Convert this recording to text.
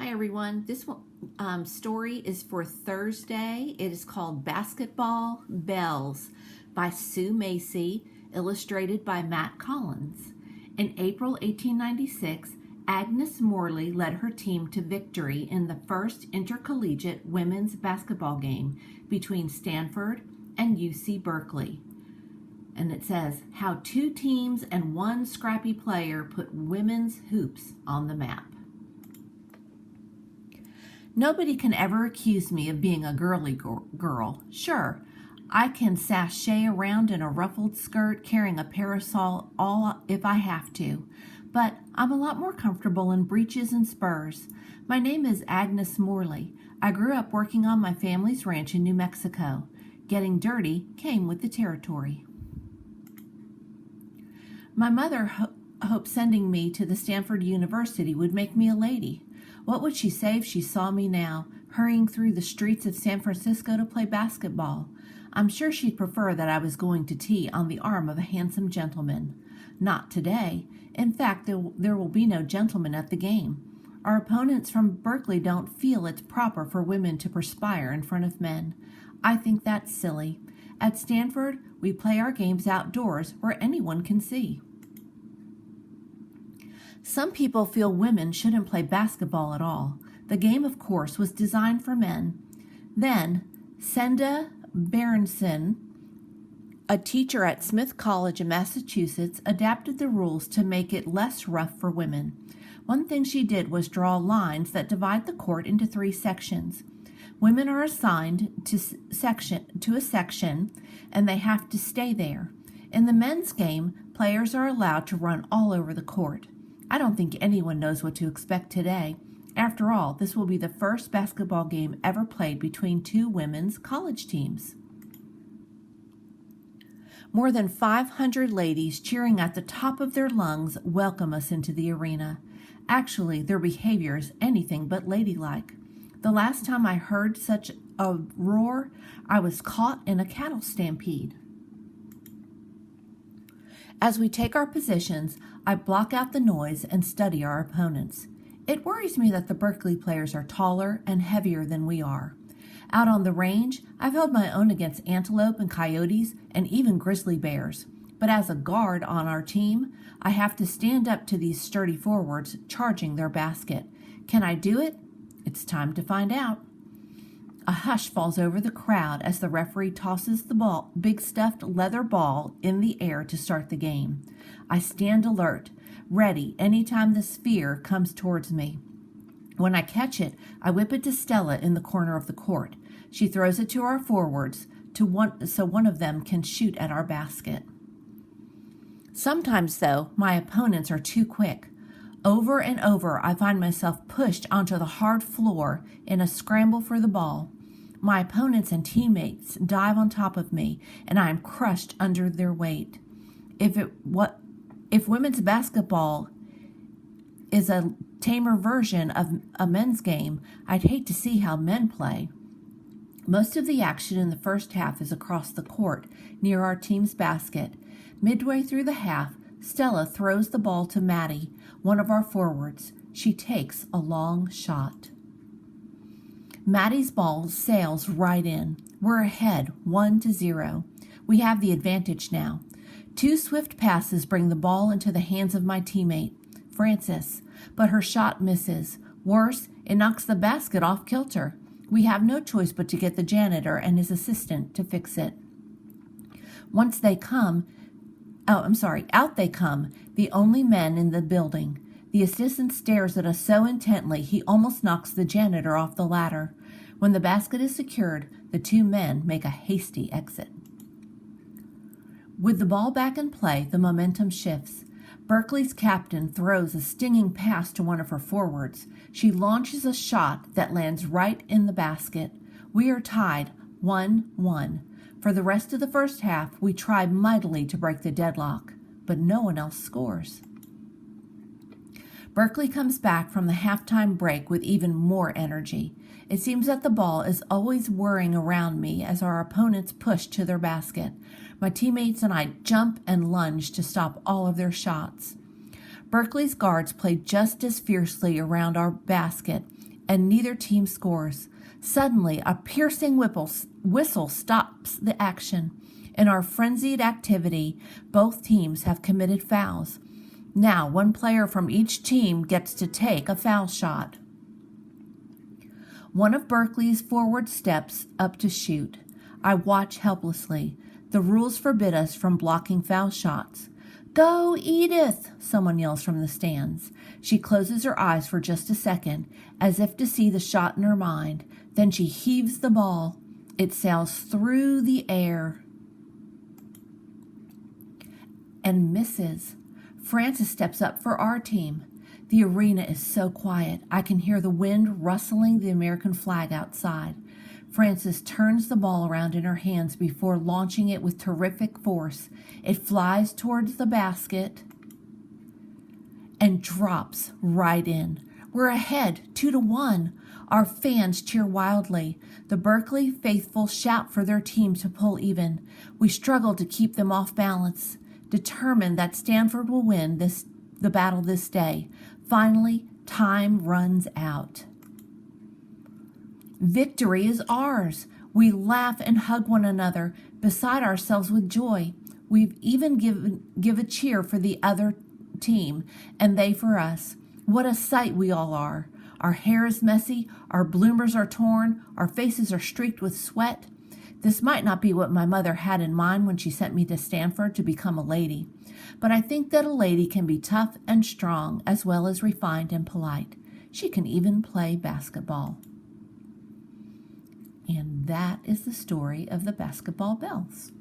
Hi everyone. This story is for Thursday. It is called Basketball Bells by Sue Macy, illustrated by Matt Collins. In April 1896, Agnes Morley led her team to victory in the first intercollegiate women's basketball game between Stanford and UC Berkeley. And it says, how two teams and one scrappy player put women's hoops on the map. Nobody can ever accuse me of being a girly girl. Sure, I can sashay around in a ruffled skirt carrying a parasol all if I have to, but I'm a lot more comfortable in breeches and spurs. My name is Agnes Morley. I grew up working on my family's ranch in New Mexico. Getting dirty came with the territory. My mother hoped sending me to the Stanford University would make me a lady. What would she say if she saw me now, hurrying through the streets of San Francisco to play basketball? I'm sure she'd prefer that I was going to tea on the arm of a handsome gentleman. Not today. In fact, there will be no gentleman at the game. Our opponents from Berkeley don't feel it's proper for women to perspire in front of men. I think that's silly. At Stanford, we play our games outdoors where anyone can see. Some people feel women shouldn't play basketball at all. The game, of course, was designed for men. Then, Senda Berenson, a teacher at Smith College in Massachusetts, adapted the rules to make it less rough for women. One thing she did was draw lines that divide the court into 3 sections. Women are assigned to a section, and they have to stay there. In the men's game, players are allowed to run all over the court. I don't think anyone knows what to expect today. After all, this will be the first basketball game ever played between 2 women's college teams. More than 500 ladies cheering at the top of their lungs welcome us into the arena. Actually, their behavior is anything but ladylike. The last time I heard such a roar, I was caught in a cattle stampede. As we take our positions, I block out the noise and study our opponents. It worries me that the Berkeley players are taller and heavier than we are. Out on the range, I've held my own against antelope and coyotes and even grizzly bears. But as a guard on our team, I have to stand up to these sturdy forwards charging their basket. Can I do it? It's time to find out. A hush falls over the crowd as the referee tosses the big stuffed leather ball in the air to start the game. I stand alert, ready anytime the sphere comes towards me. When I catch it, I whip it to Stella in the corner of the court. She throws it to our forwards so one of them can shoot at our basket. Sometimes, though, my opponents are too quick. Over and over, I find myself pushed onto the hard floor in a scramble for the ball. My opponents and teammates dive on top of me, and I am crushed under their weight. If women's basketball is a tamer version of a men's game, I'd hate to see how men play. Most of the action in the first half is across the court, near our team's basket. Midway through the half, Stella throws the ball to Maddie, one of our forwards. She takes a long shot. Maddie's ball sails right in. We're ahead, 1-0. We have the advantage now. 2 swift passes bring the ball into the hands of my teammate, Frances, but her shot misses. Worse, it knocks the basket off kilter. We have no choice but to get the janitor and his assistant to fix it. Out they come, the only men in the building. The assistant stares at us so intently he almost knocks the janitor off the ladder. When the basket is secured, the 2 men make a hasty exit. With the ball back in play, the momentum shifts. Berkeley's captain throws a stinging pass to one of her forwards. She launches a shot that lands right in the basket. We are tied, 1-1. For the rest of the first half, we try mightily to break the deadlock, but no one else scores. Berkeley comes back from the halftime break with even more energy. It seems that the ball is always whirring around me as our opponents push to their basket. My teammates and I jump and lunge to stop all of their shots. Berkeley's guards play just as fiercely around our basket, and neither team scores. Suddenly, a piercing whistle stops the action. In our frenzied activity, both teams have committed fouls. Now, one player from each team gets to take a foul shot. One of Berkeley's forwards steps up to shoot. I watch helplessly. The rules forbid us from blocking foul shots. "Go, Edith!" someone yells from the stands. She closes her eyes for just a second, as if to see the shot in her mind. Then she heaves the ball. It sails through the air and misses. Frances steps up for our team. The arena is so quiet. I can hear the wind rustling the American flag outside. Frances turns the ball around in her hands before launching it with terrific force. It flies towards the basket and drops right in. We're ahead, 2-1. Our fans cheer wildly. The Berkeley faithful shout for their team to pull even. We struggle to keep them off balance, determined that Stanford will win the battle this day. Finally, time runs out. Victory is ours. We laugh and hug one another, beside ourselves with joy. We've even give a cheer for the other team, and they for us. What a sight we all are. Our hair is messy, our bloomers are torn, our faces are streaked with sweat. This might not be what my mother had in mind when she sent me to Stanford to become a lady, but I think that a lady can be tough and strong as well as refined and polite. She can even play basketball. And that is the story of the Basketball Bells.